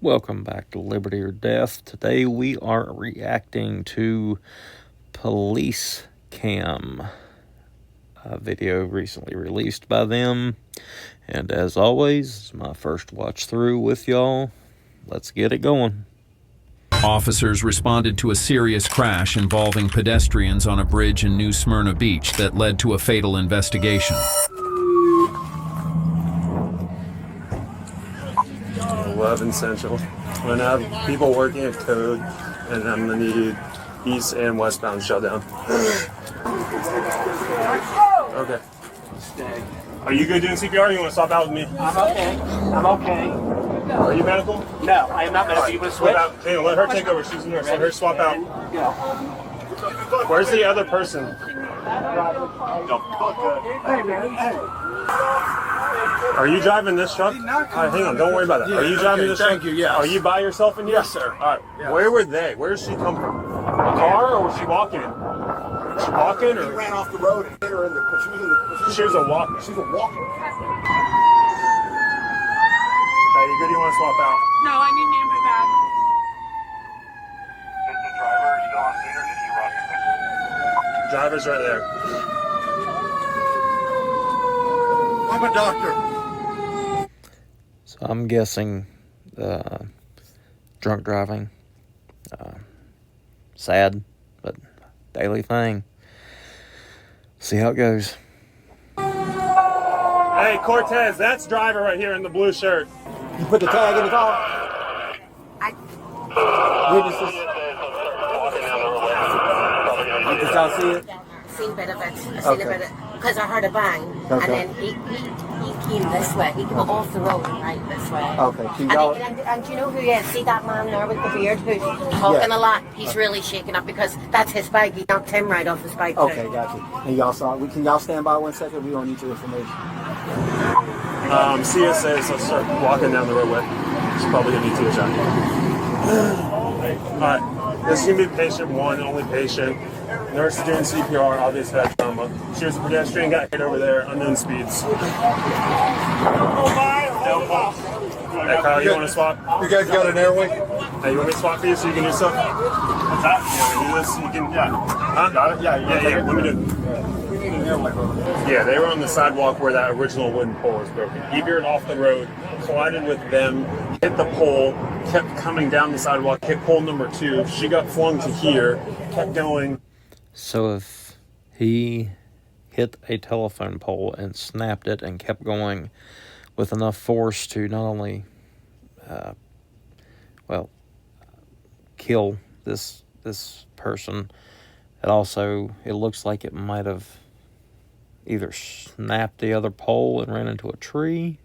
Welcome back to Liberty or Death. Today we are reacting to Police Cam, a video recently released by them. And as always, it's my first watch through with y'all. Let's get it going. Officers responded to a serious crash involving pedestrians on a bridge in New Smyrna Beach that led to a fatal investigation. 11 Central. I'm going to have people working at code, and I'm going to need east and westbound shutdown. Okay. Are you good doing CPR? You want to swap out with me? I'm okay. Are you medical? No, I am not medical. You want to switch? Hang on, let her take over. She's a nurse. Let her swap out. Go. Where's the other person? Hey, man. Hey. Are you driving this truck? Hang on, don't worry about it. Are you driving this truck? Thank you, yes. Are you by yourself in here? Yes, sir. All right. Yes. Where were they? Where did she come from? A car, or was she walking? Was she walking, or? He ran off the road and hit her in the... She was a walker. She's a walker. Hey, you good? You want to swap out? No, I need to put back. Is the driver still on scene, or did he run? Driver's right there. I'm a doctor. So I'm guessing drunk driving. Sad, but daily thing. See how it goes. Hey, Cortez, that's driver right here in the blue shirt. You put the tag in the car? Witnesses. Did y'all see it? Seen a bit of it. I seen a bit of it because I heard a bang, and then he came this way. He came off the road and right this way. Okay. Can And, y'all... and do you know who he is? See that man there with the beard who's talking a lot? He's really shaking up because that's his bike. He knocked him right off his bike. Okay, too. got you. And y'all saw... Can y'all stand by 1 second? We don't need your information. CSA, so start walking down the roadway. She's probably going to need THI. Alright, this is going to be patient one, only patient. Nurse is doing CPR, obviously had trauma. She was a pedestrian, got hit over there, unknown speeds. Hey Kyle, you want to swap? You guys got an airway? Hey, you want me to swap for you so you can do something? What's that? You want me to do this so you can... Yeah. Huh? Got it? Yeah, let me do it. Yeah, they were on the sidewalk where that original wooden pole was broken. He veered off the road, collided with them, hit the pole, kept coming down the sidewalk, hit pole number 2. She got flung to here, kept going. So if he hit a telephone pole and snapped it and kept going with enough force to not only, kill this person, it looks like it might have either snapped the other pole and ran into a tree.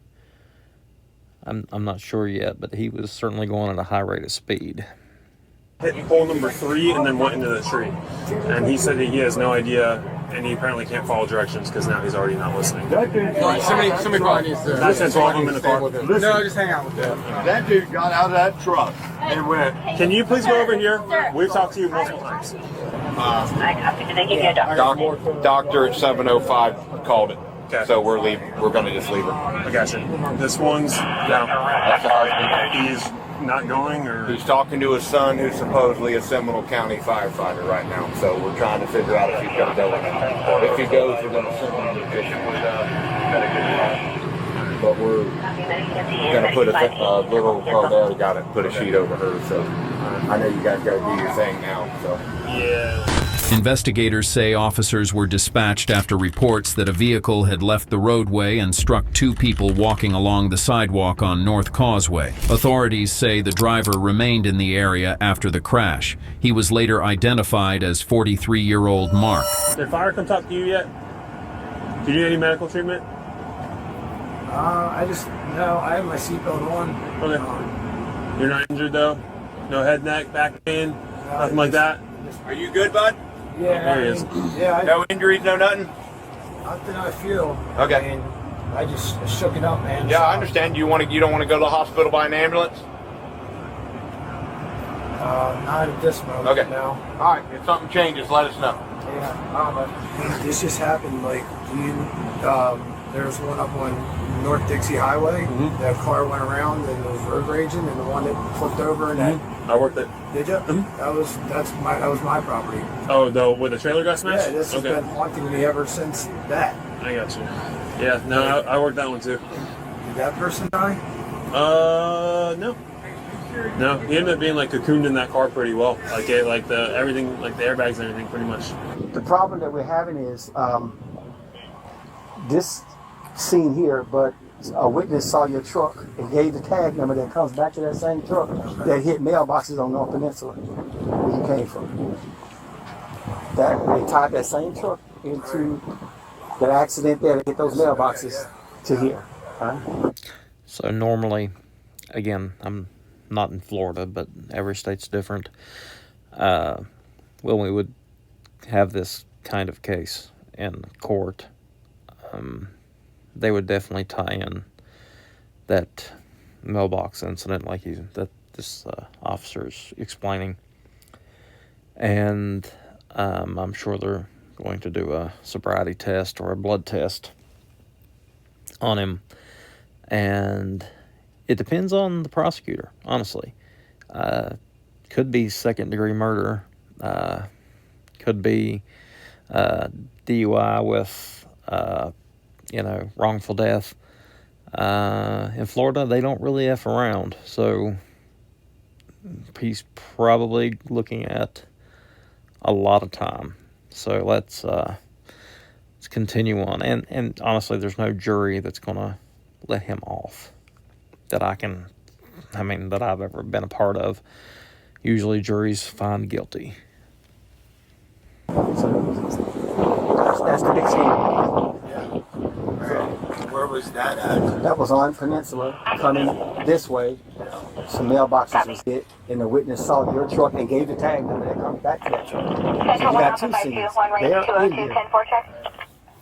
I'm not sure yet, but he was certainly going at a high rate of speed. Hit pole number 3 and then went into the tree. And he said that he has no idea, and he apparently can't follow directions because now he's already not listening. Somebody probably needs to... That's 12 of them in the car. No, just hang out with them. That dude got out of that truck and went. Can you please go over here? We've talked to you multiple times. Doctor at 7:05 called it. Okay. So we're leaving. We're going to just leave it. I got you. This one's down. He's not going, or He's talking to his son, who's supposedly a Seminole County firefighter right now. So we're trying to figure out if he's going to go or not. If he goes, we're going to send him to Bishop. But we're going to put a little. Well, they already got it. Put a sheet over her. So I know you guys got to do your thing now. So yeah. Investigators say officers were dispatched after reports that a vehicle had left the roadway and struck 2 people walking along the sidewalk on North Causeway. Authorities say the driver remained in the area after the crash. He was later identified as 43-year-old Mark. Did fire come talk to you yet? Do you need any medical treatment? I have my seatbelt on. Okay. You're not injured though? No head, neck, back pain, nothing like that? are you good, bud? Yeah, There he is. No injuries, no nothing. Not that I feel. Okay. I mean, I just shook it up, man. Yeah, I understand. You don't want to go to the hospital by an ambulance? Not at this moment. Okay. No. All right. If something changes, let us know. Yeah. This just happened. Like there was one up on North Dixie Highway. Mm-hmm. That car went around and was road raging, and the one that flipped over and I worked it. did you? Mm-hmm. That was my property. Oh, where the trailer got smashed? Yeah, this has been haunting me ever since that. I got you. Yeah, no, I worked that one too. Did that person die? No. No, he ended up being like cocooned in that car pretty well. Like the everything, like the airbags and everything, pretty much. The problem that we're having is this scene here, but a witness saw your truck and gave the tag number that comes back to that same truck that hit mailboxes on North Peninsula, where you came from. That they tied that same truck into the accident there to hit those mailboxes to here. Huh? So normally, again, I'm not in Florida, but every state's different. When we would have this kind of case in court, they would definitely tie in that mailbox incident like this officer is explaining. And I'm sure they're going to do a sobriety test or a blood test on him. And it depends on the prosecutor, honestly. Could be second-degree murder. Could be DUI with, wrongful death. In Florida, they don't really F around. So he's probably looking at a lot of time. So let's continue on. And honestly, there's no jury that's going to let him off that I've ever been a part of. Usually juries find guilty. So that's the big scene. Where was that at? That was on Peninsula, coming this way. Some mailboxes was hit, and the witness saw your truck and gave the tag number that comes back to that truck. So you got two scenes. They're in here.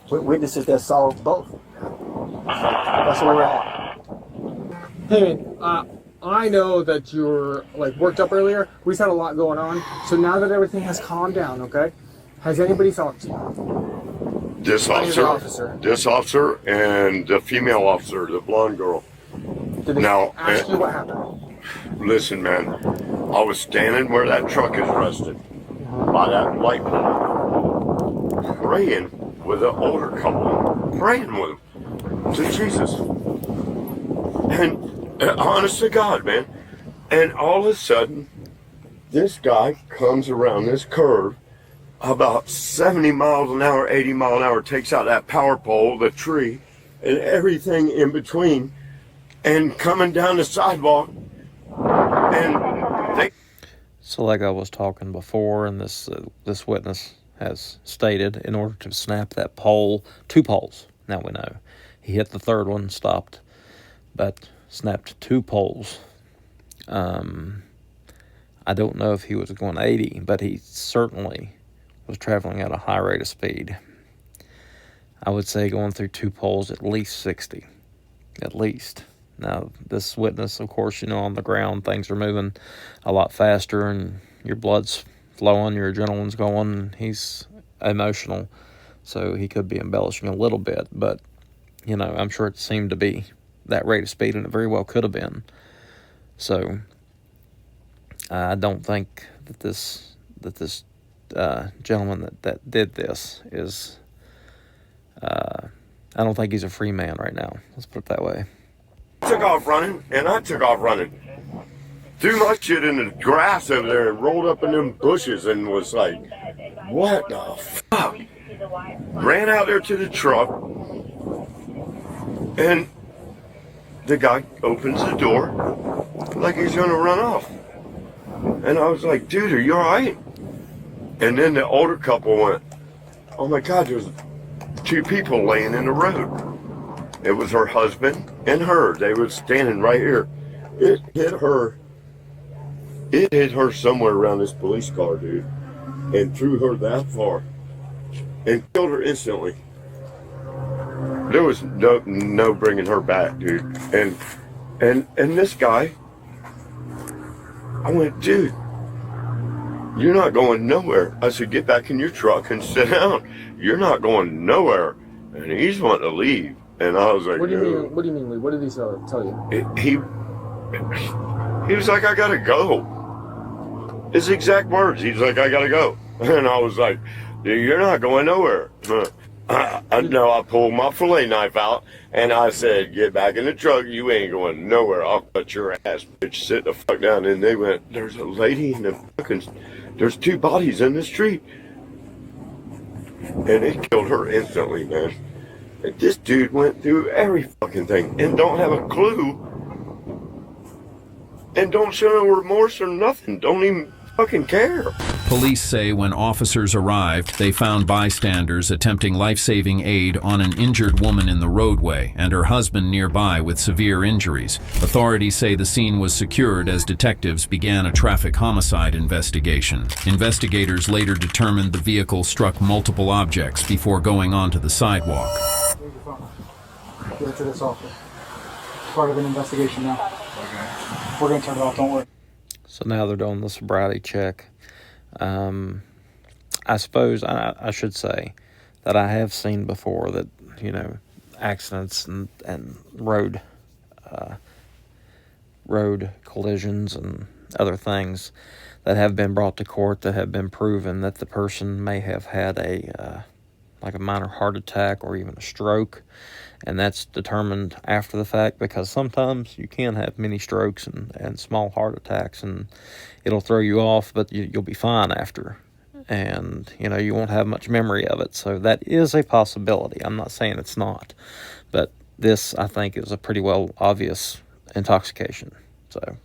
Witnesses that saw both. That's where we're at. Hey, I know that you're worked up earlier. We just had a lot going on. So now that everything has calmed down, okay? Has anybody talked to you? This officer and the female officer, the blonde girl. Did they ask you what happened? Listen, man, I was standing where that truck is rested by that light pole, praying with an older couple, praying with them to Jesus. And honest to God, man. And all of a sudden, this guy comes around this curve about 70 miles an hour, 80 miles an hour, takes out that power pole, the tree, and everything in between, and coming down the sidewalk. And So like I was talking before, and this witness has stated, in order to snap that pole, 2 poles, now we know. He hit the third one, stopped, but snapped 2 poles. I don't know if he was going 80, but he certainly was traveling at a high rate of speed. I would say going through 2 poles at least 60, at least. Now, this witness, of course, on the ground, things are moving a lot faster, and your blood's flowing, your adrenaline's going. He's emotional, so he could be embellishing a little bit, but, I'm sure it seemed to be that rate of speed, and it very well could have been. So, I don't think that this gentleman that did this is, I don't think he's a free man right now. Let's put it that way. took off running, and I took off running. Threw my shit in the grass over there and rolled up in them bushes and was like, what the fuck? Ran out there to the truck, and the guy opens the door like he's gonna run off. And I was like, dude, are you all right? And then the older couple went, oh my God, there's 2 people laying in the road. It was her husband and her. They were standing right here. It hit her somewhere around this police car, dude, and threw her that far and killed her instantly. There was no bringing her back, dude. And this guy, I went, dude, you're not going nowhere. I said, get back in your truck and sit down. You're not going nowhere. And he's wanting to leave. And I was like, What do you no. mean? What do you mean, Lee? What did he tell you? He was like, I gotta go. His exact words. He's like, I gotta go. And I was like, you're not going nowhere. I pulled my fillet knife out and I said, get back in the truck. You ain't going nowhere. I'll cut your ass, bitch. Sit the fuck down. And they went, there's a lady in the fucking, there's 2 bodies in the street. And it killed her instantly, man. And this dude went through every fucking thing and don't have a clue. And don't show no remorse or nothing. Don't even fucking care. Police say when officers arrived, they found bystanders attempting life-saving aid on an injured woman in the roadway and her husband nearby with severe injuries. Authorities say the scene was secured as detectives began a traffic homicide investigation. Investigators later determined the vehicle struck multiple objects before going onto the sidewalk. Here's your phone. Give it to this officer. Part of an investigation now. Okay. We're going to turn it off, don't worry. So now they're doing the sobriety check. I suppose I should say that I have seen before that, you know, accidents and road collisions and other things that have been brought to court that have been proven that the person may have had a minor heart attack or even a stroke, and that's determined after the fact, because sometimes you can have mini strokes and small heart attacks and it'll throw you off, but you'll be fine after, and you know, you won't have much memory of it. So that is a possibility. I'm not saying it's not, but this, I think, is a pretty well obvious intoxication. So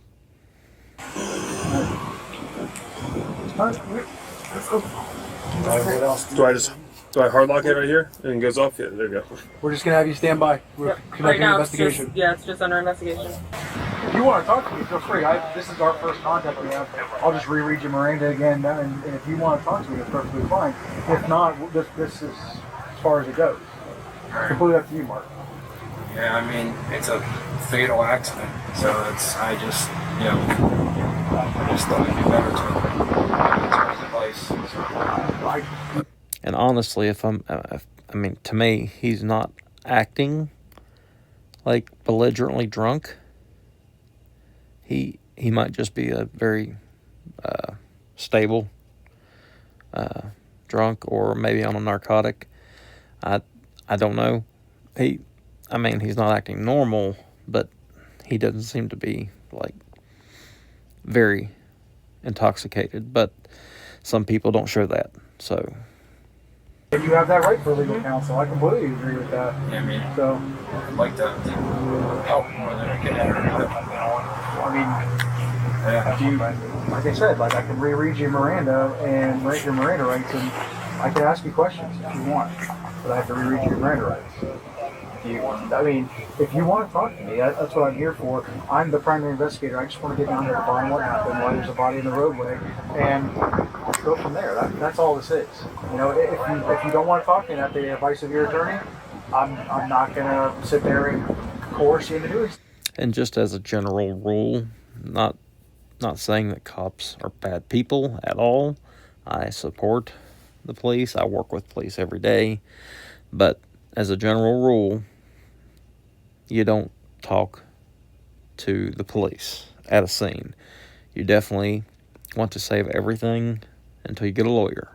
Do I hard lock it right here and it goes off? Yeah, there you go. We're just going to have you stand by. We're conducting an investigation. It's just under investigation. If you want to talk to me, feel free. This is our first contact we have. I'll just reread your Miranda again, and if you want to talk to me, it's perfectly fine. If not, this is as far as it goes. Completely up to you, Mark. Yeah, I mean, it's a fatal accident, so I just thought it'd be better to advice. And honestly, to me, he's not acting like belligerently drunk. He might just be a very stable drunk, or maybe on a narcotic. I don't know. He's not acting normal, but he doesn't seem to be like very intoxicated. But some people don't show that, so. You have that right for legal counsel. I completely agree with that. Yeah, I mean, so I'd like to help more than I can ever. If you, like I said, like I can reread your Miranda and rate your Miranda rights, and I can ask you questions if you want, but I have to reread your Miranda rights. If you want to talk to me, that's what I'm here for. I'm the primary investigator. I just want to get down to the bottom of what happened, why there's a body in the roadway, and go from there. That's all this is. You know, if you don't want to talk to me, at the advice of your attorney, I'm not going to sit there and coerce you into doing it. And just as a general rule, not saying that cops are bad people at all. I support the police. I work with police every day. But as a general rule, you don't talk to the police at a scene. You definitely want to save everything until you get a lawyer,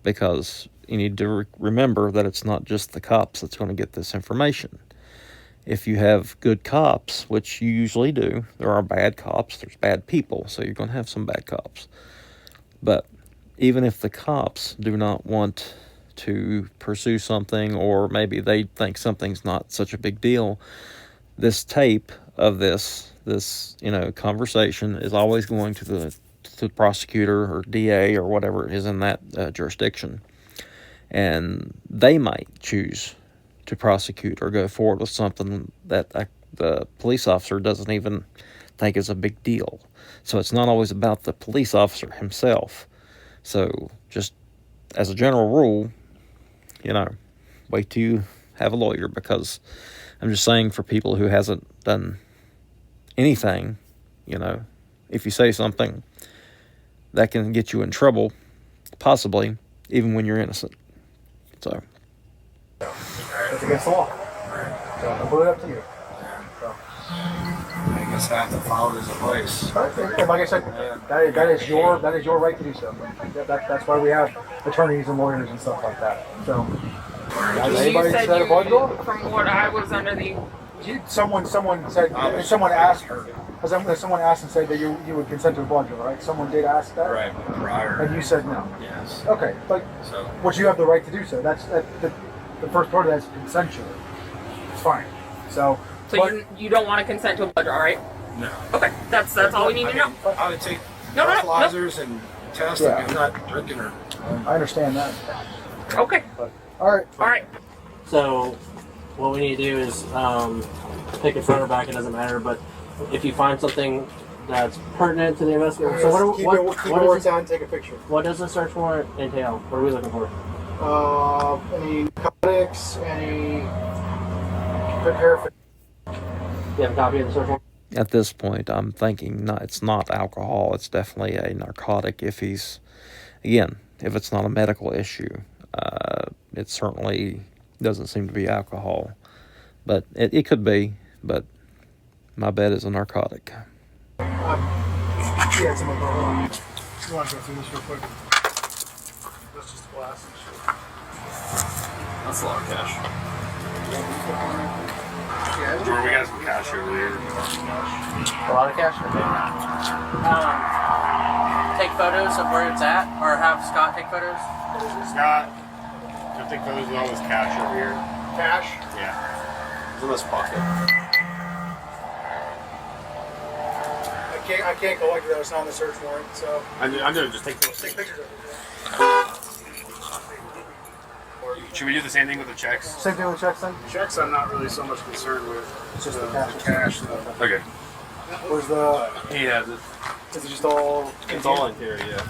because you need to remember that it's not just the cops that's going to get this information. If you have good cops, which you usually do, there are bad cops, there's bad people, so you're going to have some bad cops. But even if the cops do not want to pursue something, or maybe they think something's not such a big deal, this tape of this conversation is always going to the prosecutor or DA or whatever it is in that jurisdiction. And they might choose to prosecute or go forward with something that the police officer doesn't even think is a big deal. So it's not always about the police officer himself. So just as a general rule, wait till you have a lawyer, because I'm just saying, for people who hasn't done anything, if you say something, that can get you in trouble, possibly, even when you're innocent. So. That's against the law. So I'll put it up to you. So. I guess I have to follow his advice. And like I said, that is your right to do so. That's why we have attorneys and lawyers and stuff like that. So, has anybody said a blood draw? From what I was under the. Someone said, someone asked her. Someone asked and said that you would consent to a blood draw, right? Someone did ask that, Right, prior. and you said no. Yes. Okay, but So. what you have the right to do so. That's the first part of that is consensual. It's fine. So. So but, you don't want to consent to a blood draw, right? No. Okay, that's all we need to know. I would take No. breathalyzers and test. Yeah. I'm not drinking or. I understand that. Okay. All right. All right. So, what we need to do is pick it front or back. It doesn't matter. But if you find something that's pertinent to the investigation, so Keep it where it's on. Take a picture. what does the search warrant entail? What are we looking for? Any narcotics, any paraphernalia. You have a copy of the search warrant? At this point, I'm thinking it's not alcohol. It's definitely a narcotic. If it's not a medical issue, it certainly doesn't seem to be alcohol. But it could be, but my bet is a narcotic. Yeah, it's in my car. You want to go through this real quick? That's just a glass. That's a lot of cash. We got some cash over here. A lot of cash. Okay. Take photos of where it's at, or have Scott take photos. Scott, I think those are all this cash over here. Cash? Yeah. It's in this pocket. I can't collect that. It's not on the search warrant, so. I'm gonna just take those. Take pictures of it. Should we do the same thing with the checks? Same thing with checks then? Checks, I'm not really so much concerned with. It's just the cash. Okay. Where's the. He has it. Is it just all. It's all in here, yeah.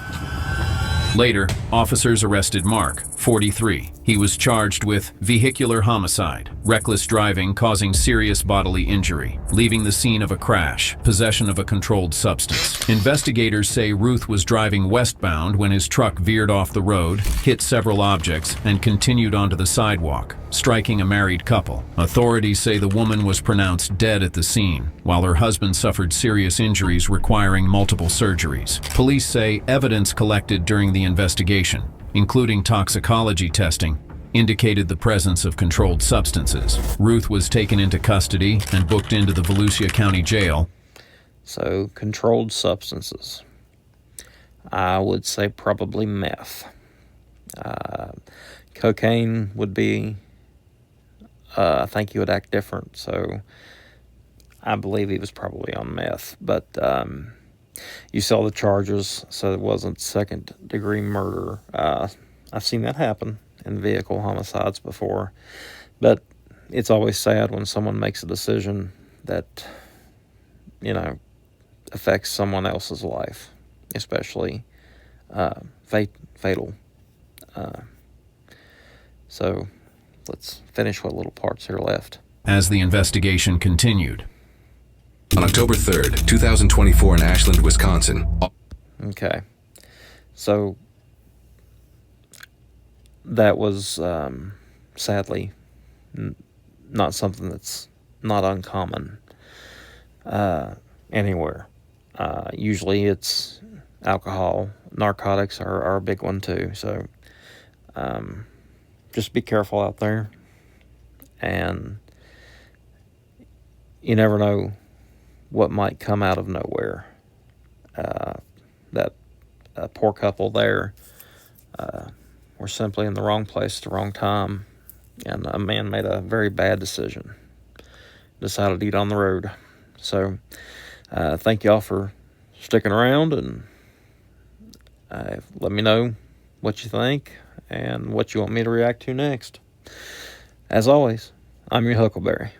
Later, officers arrested Mark, 43. He was charged with vehicular homicide, reckless driving causing serious bodily injury, leaving the scene of a crash, possession of a controlled substance. Investigators say Ruth was driving westbound when his truck veered off the road, hit several objects, and continued onto the sidewalk, striking a married couple. Authorities say the woman was pronounced dead at the scene, while her husband suffered serious injuries requiring multiple surgeries. Police say evidence collected during the investigation, including toxicology testing, indicated the presence of controlled substances. Ruth was taken into custody and booked into the Volusia County Jail. So, controlled substances. I would say probably meth. Cocaine would be, I think he would act different, so I believe he was probably on meth. But you saw the charges, so it wasn't second-degree murder. I've seen that happen in vehicle homicides before. But it's always sad when someone makes a decision that, affects someone else's life, especially fatal. So let's finish what little parts are left. As the investigation continued, on October 3rd, 2024 in Ashland, Wisconsin. Okay. So that was sadly not something that's not uncommon anywhere. Usually it's alcohol. Narcotics are a big one too. So just be careful out there. And you never know what might come out of nowhere. That poor couple there were simply in the wrong place at the wrong time, and a man made a very bad decision. Decided to eat on the road. So thank y'all for sticking around, and let me know what you think and what you want me to react to next. As always, I'm your Huckleberry.